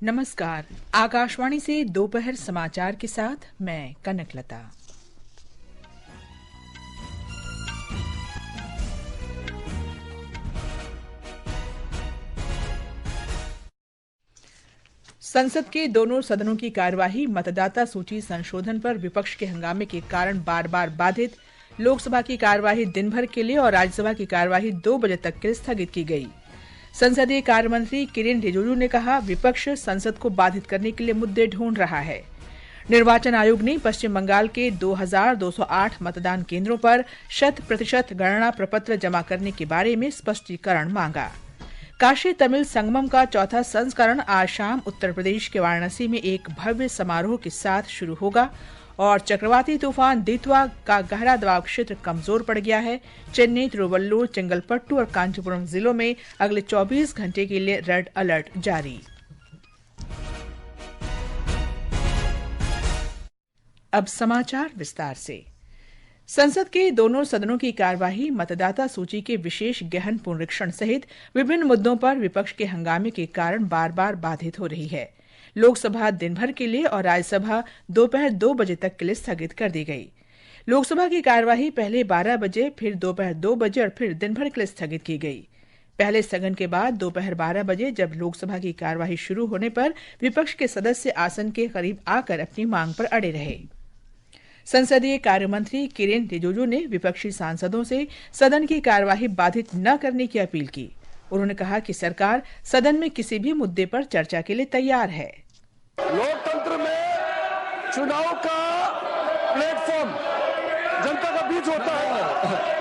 नमस्कार। आकाशवाणी से दोपहर समाचार के साथ मैं कनकलता। संसद के दोनों सदनों की कार्यवाही मतदाता सूची संशोधन पर विपक्ष के हंगामे के कारण बार बार बाधित। लोकसभा की कार्यवाही दिन भर के लिए और राज्यसभा की कार्यवाही 2 बजे तक के लिए स्थगित की गई। संसदीय कार्य मंत्री किरेन रिजिजू ने कहा, विपक्ष संसद को बाधित करने के लिए मुद्दे ढूंढ रहा है। निर्वाचन आयोग ने पश्चिम बंगाल के 2208 मतदान केंद्रों पर 100% गणना प्रपत्र जमा करने के बारे में स्पष्टीकरण मांगा। काशी तमिल संगमम का चौथा संस्करण आज शाम उत्तर प्रदेश के वाराणसी में एक भव्य समारोह के साथ शुरू होगा और चक्रवाती तूफान दितवा का गहरा दबाव क्षेत्र कमजोर पड़ गया है। चेन्नई, तिरुवल्लुर, चेंगलपट्टू और कांचीपुरम जिलों में अगले 24 घंटे के लिए रेड अलर्ट जारी। अब समाचार विस्तार से। संसद के दोनों सदनों की कार्यवाही मतदाता सूची के विशेष गहन पुनरीक्षण सहित विभिन्न मुद्दों पर विपक्ष के हंगामे के कारण बार बार बाधित हो रही है। लोकसभा दिन भर के लिए और राज्यसभा दोपहर 2 बजे तक के लिए स्थगित कर दी गई। लोकसभा की कार्यवाही पहले 12 बजे, फिर दोपहर 2 बजे और फिर दिन भर के लिए स्थगित की गई। पहले स्थगन के बाद दोपहर 12 बजे जब लोकसभा की कार्यवाही शुरू होने पर विपक्ष के सदस्य आसन के करीब आकर अपनी मांग पर अड़े रहे। संसदीय कार्य मंत्री किरेन रिजिजू ने विपक्षी सांसदों से सदन की कार्यवाही बाधित न करने की अपील की। उन्होंने कहा कि सरकार सदन में किसी भी मुद्दे पर चर्चा के लिए तैयार है। लोकतंत्र में चुनाव का प्लेटफॉर्म जनता का बीच होता है।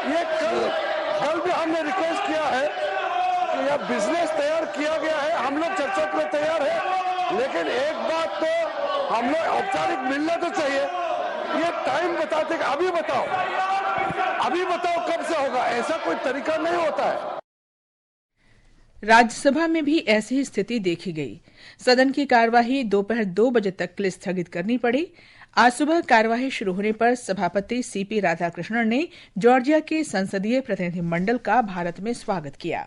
ये कल भी हमने रिक्वेस्ट किया है कि यह बिजनेस तैयार किया गया है, हम लोग चर्चा के लिए तैयार है, लेकिन एक बात तो हम लोग औपचारिक मिलना तो चाहिए। ये टाइम बताते कि अभी बताओ कब से होगा, ऐसा कोई तरीका नहीं होता है। राज्यसभा में भी ऐसी ही स्थिति देखी गई। सदन की कार्यवाही दोपहर 2 बजे तक के लिए स्थगित करनी पड़ी। आज सुबह कार्यवाही शुरू होने पर सभापति सीपी राधाकृष्णन ने जॉर्जिया के संसदीय प्रतिनिधिमंडल का भारत में स्वागत किया।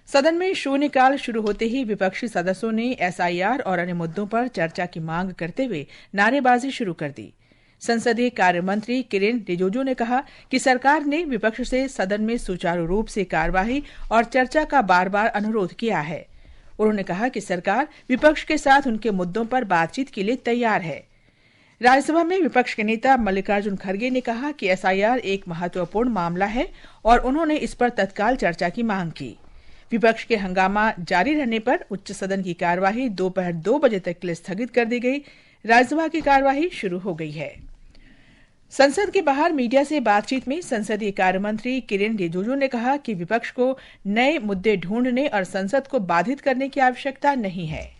सदन में शून्यकाल शुरू होते ही विपक्षी सदस्यों ने एसआईआर और अन्य मुद्दों पर चर्चा की मांग करते हुए नारेबाजी शुरू कर दी। संसदीय कार्य मंत्री किरेन रिजिजू ने कहा कि सरकार ने विपक्ष से सदन में सुचारू रूप से कार्यवाही और चर्चा का बार बार अनुरोध किया है। उन्होंने कहा कि सरकार विपक्ष के साथ उनके मुद्दों पर बातचीत के लिए तैयार है। राज्यसभा में विपक्ष के नेता मल्लिकार्जुन खड़गे ने कहा कि एसआईआर एक महत्वपूर्ण मामला है और उन्होंने इस पर तत्काल चर्चा की मांग की। विपक्ष के हंगामा जारी रहने पर उच्च सदन की कार्यवाही दोपहर 2 बजे तक के लिए स्थगित कर दी गई। राज्यसभा की कार्यवाही शुरू हो गई है। संसद के बाहर मीडिया से बातचीत में संसदीय कार्य मंत्री किरेन रिजिजू ने कहा कि विपक्ष को नए मुद्दे ढूंढने और संसद को बाधित करने की आवश्यकता नहीं है।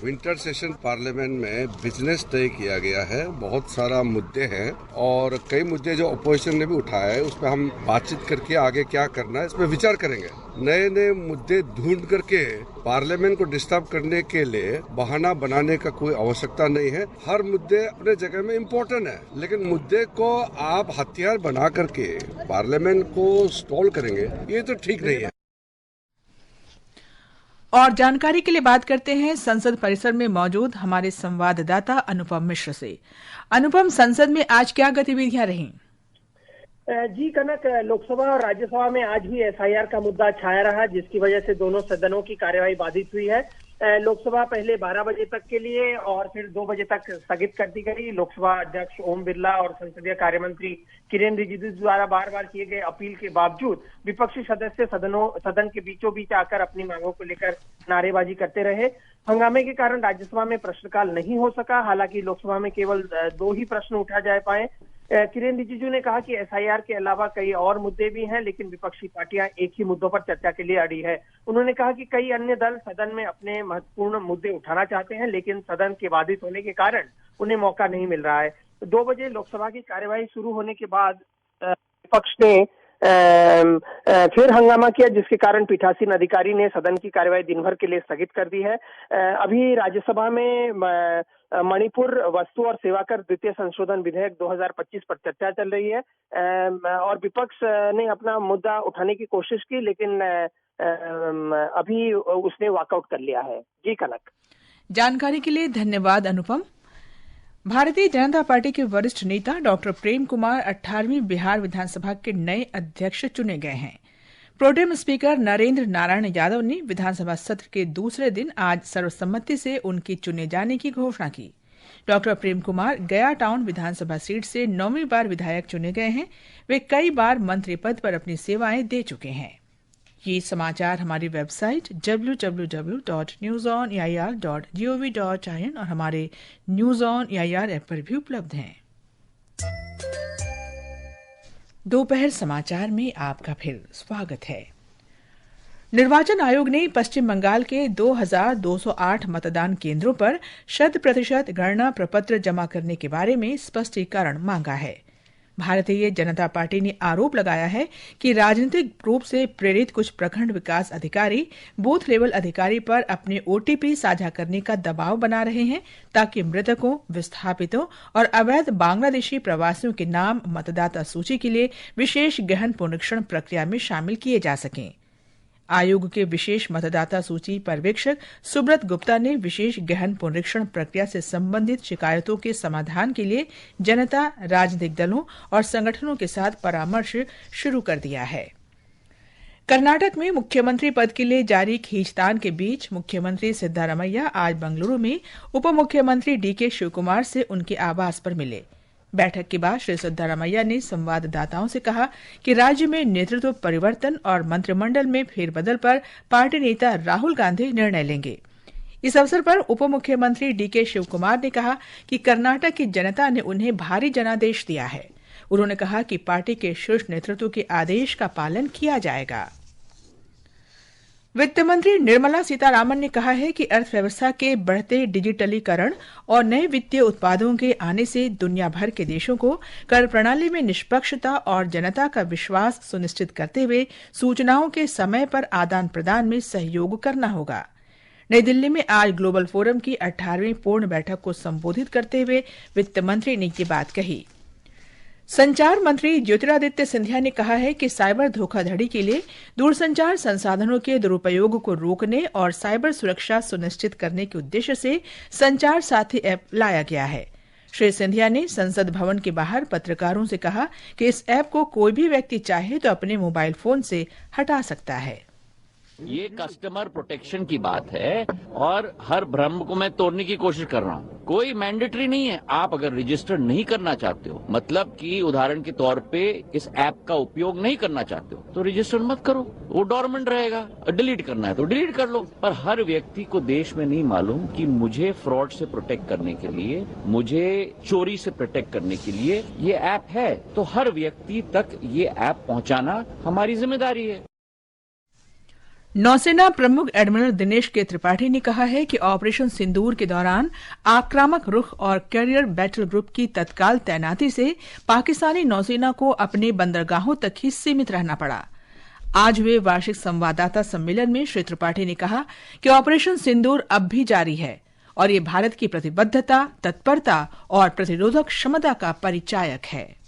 विंटर सेशन पार्लियामेंट में बिजनेस तय किया गया है, बहुत सारा मुद्दे हैं और कई मुद्दे जो अपोजिशन ने भी उठाया है, उस पर हम बातचीत करके आगे क्या करना है इस पर विचार करेंगे। नए नए मुद्दे ढूंढ करके पार्लियामेंट को डिस्टर्ब करने के लिए बहाना बनाने का कोई आवश्यकता नहीं है। हर मुद्दे अपने जगह में इम्पोर्टेंट है, लेकिन मुद्दे को आप हथियार बना करके पार्लियामेंट को स्टॉल करेंगे, ये तो ठीक नहीं है। और जानकारी के लिए बात करते हैं संसद परिसर में मौजूद हमारे संवाददाता अनुपम मिश्र से। अनुपम, संसद में आज क्या गतिविधियां रहीं? जी कनक, लोकसभा और राज्यसभा में आज भी एसआईआर का मुद्दा छाया रहा, जिसकी वजह से दोनों सदनों की कार्यवाही बाधित हुई है। लोकसभा पहले 12 बजे तक के लिए और फिर 2 बजे तक स्थगित कर दी गई। लोकसभा अध्यक्ष ओम बिरला और संसदीय कार्य मंत्री किरेन रिजिजू द्वारा बार बार किए गए अपील के बावजूद विपक्षी सदस्य सदन के बीचों बीच आकर अपनी मांगों को लेकर नारेबाजी करते रहे। हंगामे के कारण राज्यसभा में प्रश्नकाल नहीं हो सका। हालांकि लोकसभा में केवल 2 ही प्रश्न उठा जा पाए। किरेन रिजिजू ने कहा कि एसआईआर के अलावा कई और मुद्दे भी हैं, लेकिन विपक्षी पार्टियां एक ही मुद्दों पर चर्चा के लिए अड़ी है। उन्होंने कहा कि कई अन्य दल सदन में अपने महत्वपूर्ण मुद्दे उठाना चाहते हैं, लेकिन सदन के बाधित होने के कारण उन्हें मौका नहीं मिल रहा है। 2 बजे लोकसभा की कार्यवाही शुरू होने के बाद विपक्ष ने फिर हंगामा किया, जिसके कारण पीठासीन अधिकारी ने सदन की कार्यवाही दिन भर के लिए स्थगित कर दी है। अभी राज्यसभा में मणिपुर वस्तु और सेवाकर द्वितीय संशोधन विधेयक 2025 पर चर्चा चल रही है और विपक्ष ने अपना मुद्दा उठाने की कोशिश की, लेकिन अभी उसने वॉकआउट कर लिया है। जी कनक। जानकारी के लिए धन्यवाद अनुपम। भारतीय जनता पार्टी के वरिष्ठ नेता डॉक्टर प्रेम कुमार 18वीं बिहार विधानसभा के नए अध्यक्ष चुने गए हैं। प्रोटेम स्पीकर नरेंद्र नारायण यादव ने विधानसभा सत्र के दूसरे दिन आज सर्वसम्मति से उनके चुने जाने की घोषणा की। डॉक्टर प्रेम कुमार गया टाउन विधानसभा सीट से 9वीं बार विधायक चुने गए हैं। वे कई बार मंत्री पद पर अपनी सेवाएं दे चुके हैं। ये समाचार हमारी वेबसाइट www.newsoneir.gov.in और हमारे न्यूज ऑन एआईआर ऐप पर भी उपलब्ध हैं। दोपहर समाचार में आपका फिर स्वागत है। निर्वाचन आयोग ने पश्चिम बंगाल के 2208 मतदान केंद्रों पर 100% गणना प्रपत्र जमा करने के बारे में स्पष्टीकरण मांगा है। भारतीय जनता पार्टी ने आरोप लगाया है कि राजनीतिक रूप से प्रेरित कुछ प्रखंड विकास अधिकारी बूथ लेवल अधिकारी पर अपने ओटीपी साझा करने का दबाव बना रहे हैं ताकि मृतकों, विस्थापितों और अवैध बांग्लादेशी प्रवासियों के नाम मतदाता सूची के लिए विशेष गहन पुनरीक्षण प्रक्रिया में शामिल किए जा सकें। आयोग के विशेष मतदाता सूची पर्यवेक्षक सुब्रत गुप्ता ने विशेष गहन पुनरीक्षण प्रक्रिया से संबंधित शिकायतों के समाधान के लिए जनता, राजनीतिक दलों और संगठनों के साथ परामर्श शुरू कर दिया है। कर्नाटक में मुख्यमंत्री पद के लिए जारी खींचतान के बीच मुख्यमंत्री सिद्धारमैया आज बंगलुरु में उप मुख्यमंत्री डीके शिवकुमार से उनके आवास पर मिले। बैठक के बाद श्री सिद्धारमैया ने संवाददाताओं से कहा कि राज्य में नेतृत्व परिवर्तन और मंत्रिमंडल में फेरबदल पर पार्टी नेता राहुल गांधी निर्णय लेंगे। इस अवसर पर उप मुख्यमंत्री डीके शिवकुमार ने कहा कि कर्नाटक की जनता ने उन्हें भारी जनादेश दिया है। उन्होंने कहा कि पार्टी के शीर्ष नेतृत्व के आदेश का पालन किया जाएगा। वित्त मंत्री निर्मला सीतारामन ने कहा है कि अर्थव्यवस्था के बढ़ते डिजिटलीकरण और नए वित्तीय उत्पादों के आने से दुनिया भर के देशों को कर प्रणाली में निष्पक्षता और जनता का विश्वास सुनिश्चित करते हुए सूचनाओं के समय पर आदान प्रदान में सहयोग करना होगा। नई दिल्ली में आज ग्लोबल फोरम की 18वीं पूर्ण बैठक को संबोधित करते हुए वित्त मंत्री ने ये बात कही। संचार मंत्री ज्योतिरादित्य सिंधिया ने कहा है कि साइबर धोखाधड़ी के लिए दूरसंचार संसाधनों के दुरुपयोग को रोकने और साइबर सुरक्षा सुनिश्चित करने के उद्देश्य से संचार साथी ऐप लाया गया है। श्री सिंधिया ने संसद भवन के बाहर पत्रकारों से कहा कि इस ऐप को कोई भी व्यक्ति चाहे तो अपने मोबाइल फोन से हटा सकता है। ये कस्टमर प्रोटेक्शन की बात है और हर भ्रम को मैं तोड़ने की कोशिश कर रहा हूँ। कोई मैंडेटरी नहीं है। आप अगर रजिस्टर नहीं करना चाहते हो, मतलब कि उदाहरण के तौर पे इस ऐप का उपयोग नहीं करना चाहते हो, तो रजिस्टर मत करो, वो डोरमेंट रहेगा। डिलीट करना है तो डिलीट कर लो। पर हर व्यक्ति को देश में नहीं मालूम कि मुझे फ्रॉड से प्रोटेक्ट करने के लिए, मुझे चोरी से प्रोटेक्ट करने के लिए ये ऐप है। तो हर व्यक्ति तक ये ऐप पहुंचाना हमारी जिम्मेदारी है। नौसेना प्रमुख एडमिरल दिनेश के त्रिपाठी ने कहा है कि ऑपरेशन सिंदूर के दौरान आक्रामक रुख और कैरियर बैटल ग्रुप की तत्काल तैनाती से पाकिस्तानी नौसेना को अपने बंदरगाहों तक ही सीमित रहना पड़ा। आज हुए वार्षिक संवाददाता सम्मेलन में श्री त्रिपाठी ने कहा कि ऑपरेशन सिंदूर अब भी जारी है और ये भारत की प्रतिबद्धता, तत्परता और प्रतिरोधक क्षमता का परिचायक है।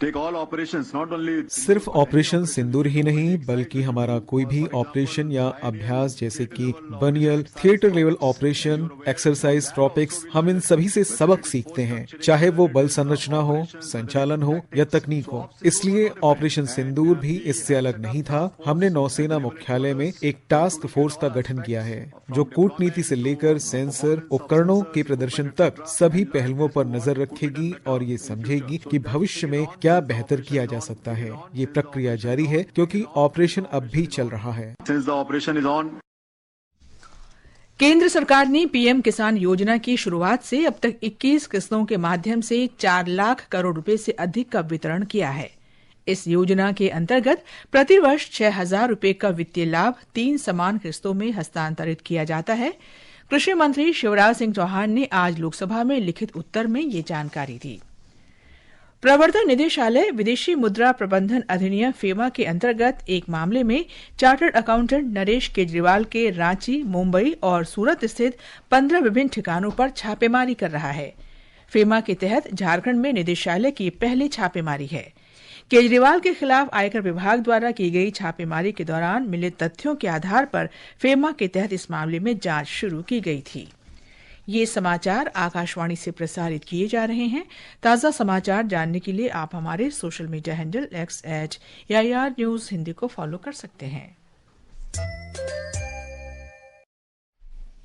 सिर्फ ऑपरेशन सिंदूर ही नहीं बल्कि हमारा कोई भी ऑपरेशन या अभ्यास जैसे कि बनियल, theatre level operation, exercise, tropics, हम इन सभी से सबक सीखते हैं, चाहे वो बल संरचना हो, संचालन हो या तकनीक हो। इसलिए ऑपरेशन सिंदूर भी इससे अलग नहीं था। हमने नौसेना मुख्यालय में एक टास्क फोर्स का गठन किया है जो कूटनीति से लेकर सेंसर उपकरणों के प्रदर्शन तक सभी पहलुओं पर नजर रखेगी और ये समझेगी कि भविष्य में क्या बेहतर किया जा सकता है। ये प्रक्रिया जारी है क्योंकि ऑपरेशन अब भी चल रहा है। केंद्र सरकार ने पीएम किसान योजना की शुरुआत से अब तक 21 किस्तों के माध्यम से 4 लाख करोड़ रुपए से अधिक का वितरण किया है। इस योजना के अंतर्गत प्रतिवर्ष 6,000 रुपए का वित्तीय लाभ 3 समान किस्तों में हस्तांतरित किया जाता है। कृषि मंत्री शिवराज सिंह चौहान ने आज लोकसभा में लिखित उत्तर में ये जानकारी दी। प्रवर्तन निदेशालय विदेशी मुद्रा प्रबंधन अधिनियम फेमा के अंतर्गत एक मामले में चार्टर्ड अकाउंटेंट नरेश केजरीवाल के रांची, मुंबई और सूरत स्थित 15 विभिन्न ठिकानों पर छापेमारी कर रहा है। फेमा के तहत झारखंड में निदेशालय की पहली छापेमारी है। केजरीवाल के खिलाफ आयकर विभाग द्वारा की गई छापेमारी के दौरान मिले तथ्यों के आधार पर फेमा के तहत इस मामले में जांच शुरू की गई थी। ये समाचार आकाशवाणी से प्रसारित किए जा रहे हैं। ताज़ा समाचार जानने के लिए आप हमारे social media handle x@AIR news Hindi को फॉलो कर सकते हैं।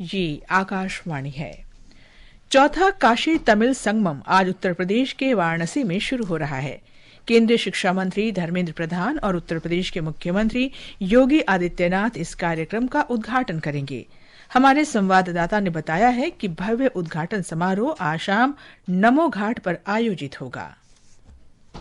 ये आकाशवाणी है। चौथा काशी तमिल संगमम आज उत्तर प्रदेश के वाराणसी में शुरू हो रहा है। केंद्रीय शिक्षा मंत्री धर्मेंद्र प्रधान और उत्तर प्रदेश के मुख्यमंत्री योगी आदित्यनाथ इस कार्यक्रम का उद्घाटन करेंगे। हमारे संवाददाता ने बताया है कि भव्य उद्घाटन समारोह आज शाम नमो घाट पर आयोजित होगा।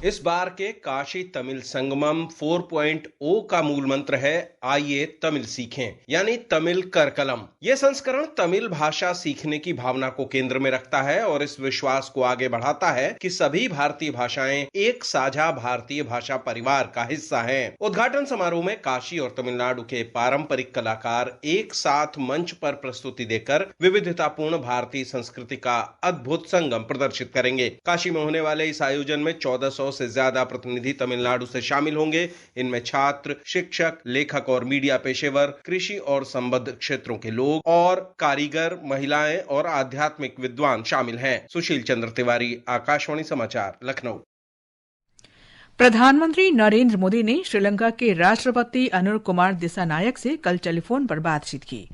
इस बार के काशी तमिल संगमम 4.0 का मूल मंत्र है आइए तमिल सीखें, यानी तमिल कर कलम। यह संस्करण तमिल भाषा सीखने की भावना को केंद्र में रखता है और इस विश्वास को आगे बढ़ाता है कि सभी भारतीय भाषाएं एक साझा भारतीय भाषा परिवार का हिस्सा हैं। उद्घाटन समारोह में काशी और तमिलनाडु के पारंपरिक कलाकार एक साथ मंच पर प्रस्तुति देकर विविधतापूर्ण भारतीय संस्कृति का अद्भुत संगम प्रदर्शित करेंगे। काशी में होने वाले इस आयोजन में 1400 से ज्यादा प्रतिनिधि तमिलनाडु से शामिल होंगे। इनमें छात्र, शिक्षक, लेखक और मीडिया पेशेवर, कृषि और संबद्ध क्षेत्रों के लोग और कारीगर, महिलाएं और आध्यात्मिक विद्वान शामिल हैं। सुशील चंद्र तिवारी, आकाशवाणी समाचार, लखनऊ। प्रधानमंत्री नरेंद्र मोदी ने श्रीलंका के राष्ट्रपति अनुर कुमार दिसानायक से कल टेलीफोन पर बातचीत की।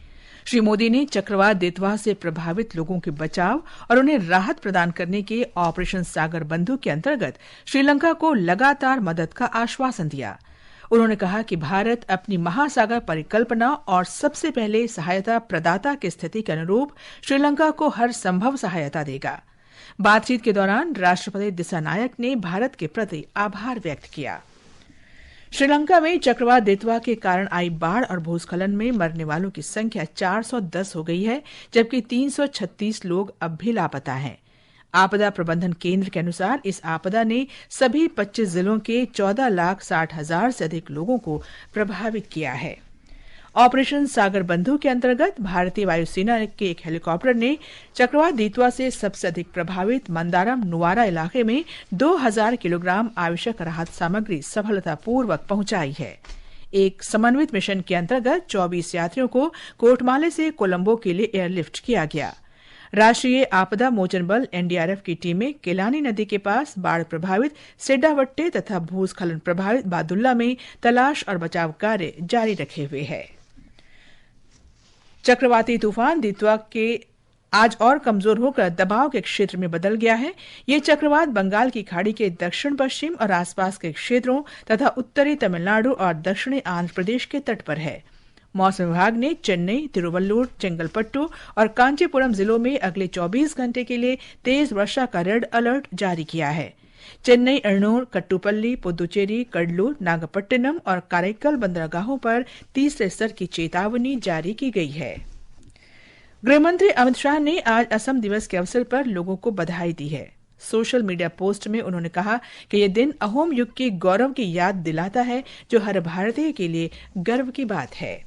श्री मोदी ने चक्रवात देतवा से प्रभावित लोगों के बचाव और उन्हें राहत प्रदान करने के ऑपरेशन सागर बंधु के अंतर्गत श्रीलंका को लगातार मदद का आश्वासन दिया। उन्होंने कहा कि भारत अपनी महासागर परिकल्पना और सबसे पहले सहायता प्रदाता की स्थिति के अनुरूप श्रीलंका को हर संभव सहायता देगा। बातचीत के दौरान राष्ट्रपति दिसानायक ने भारत के प्रति आभार व्यक्त किया। श्रीलंका में चक्रवात देतवा के कारण आई बाढ़ और भूस्खलन में मरने वालों की संख्या 410 हो गई है, जबकि 336 लोग अब भी लापता हैं। आपदा प्रबंधन केंद्र के अनुसार इस आपदा ने सभी 25 जिलों के 14,60,000 से अधिक लोगों को प्रभावित किया है। ऑपरेशन सागर बंधु के अंतर्गत भारतीय वायुसेना के एक हेलीकॉप्टर ने चक्रवात देतवा से सबसे अधिक प्रभावित मंदारम नुआरा इलाके में 2000 किलोग्राम आवश्यक राहत सामग्री सफलतापूर्वक पहुंचाई है। एक समन्वित मिशन के अंतर्गत 24 यात्रियों को कोटमाले से कोलंबो के लिए एयरलिफ्ट किया गया। राष्ट्रीय आपदा मोचन बल एनडीआरएफ की टीमें केलानी नदी के पास बाढ़ प्रभावित सेड्डावट्टे तथा भूस्खलन प्रभावित बादुल्ला में तलाश और बचाव कार्य जारी रखे हुए है। चक्रवाती तूफान दितवा के आज और कमजोर होकर दबाव के क्षेत्र में बदल गया है। ये चक्रवात बंगाल की खाड़ी के दक्षिण पश्चिम और आसपास के क्षेत्रों तथा उत्तरी तमिलनाडु और दक्षिणी आंध्र प्रदेश के तट पर है। मौसम विभाग ने चेन्नई, तिरुवल्लुर, चेंगलपट्टू और कांचीपुरम जिलों में अगले 24 घंटे के लिए तेज वर्षा का रेड अलर्ट जारी किया है। चेन्नई, एर्नूर, कट्टुपल्ली, पुदुचेरी, कडलूर, नागपट्टिनम और काराइकल बंदरगाहों पर तीसरे स्तर की चेतावनी जारी की गई है। गृहमंत्री अमित शाह ने आज असम दिवस के अवसर पर लोगों को बधाई दी है। सोशल मीडिया पोस्ट में उन्होंने कहा कि यह दिन अहोम युग के गौरव की याद दिलाता है, जो हर भारतीय के लिए गर्व की बात है।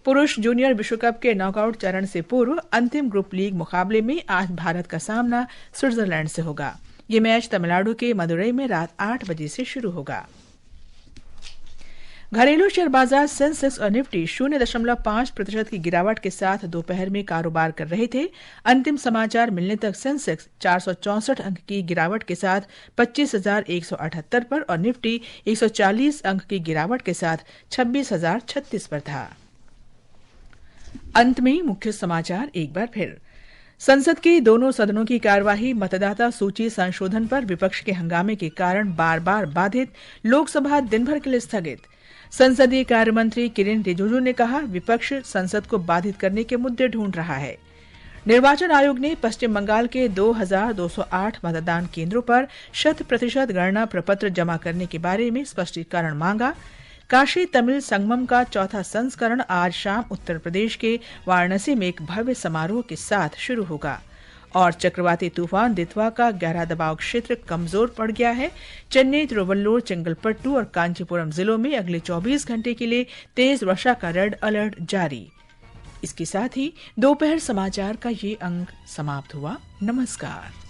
पुरुष जूनियर विश्व कप के नॉकआउट चरण से पूर्व अंतिम ग्रुप लीग मुकाबले में आज भारत का सामना स्विट्जरलैंड से होगा। ये मैच तमिलनाडु के मदुरई में रात 8 बजे से शुरू होगा। घरेलू शेयर बाजार सेंसेक्स और निफ्टी 0.5% की गिरावट के साथ दोपहर में कारोबार कर रहे थे। अंतिम समाचार मिलने तक सेंसेक्स 464 अंक की गिरावट के साथ 25,178 पर और निफ्टी 140 अंक की गिरावट के साथ 26,036 पर था। अंत में मुख्य समाचार एक बार फिर। संसद के दोनों सदनों की कार्यवाही मतदाता सूची संशोधन पर विपक्ष के हंगामे के कारण बार बार बाधित, लोकसभा दिन भर के लिए स्थगित। संसदीय कार्य मंत्री किरेन रिजिजू ने कहा, विपक्ष संसद को बाधित करने के मुद्दे ढूंढ रहा है। निर्वाचन आयोग ने पश्चिम बंगाल के 2,208 मतदान केंद्रों पर 100% गणना प्रपत्र जमा करने के बारे में स्पष्टीकरण मांगा। काशी तमिल संगमम का चौथा संस्करण आज शाम उत्तर प्रदेश के वाराणसी में एक भव्य समारोह के साथ शुरू होगा। और चक्रवाती तूफान दितवा का गहरा दबाव क्षेत्र कमजोर पड़ गया है। चेन्नई, तिरुवल्लुर, चेंगलपट्टू और कांचीपुरम जिलों में अगले 24 घंटे के लिए तेज वर्षा का रेड अलर्ट जारी। इसके साथ ही दोपहर समाचार का ये अंक समाप्त हुआ। नमस्कार।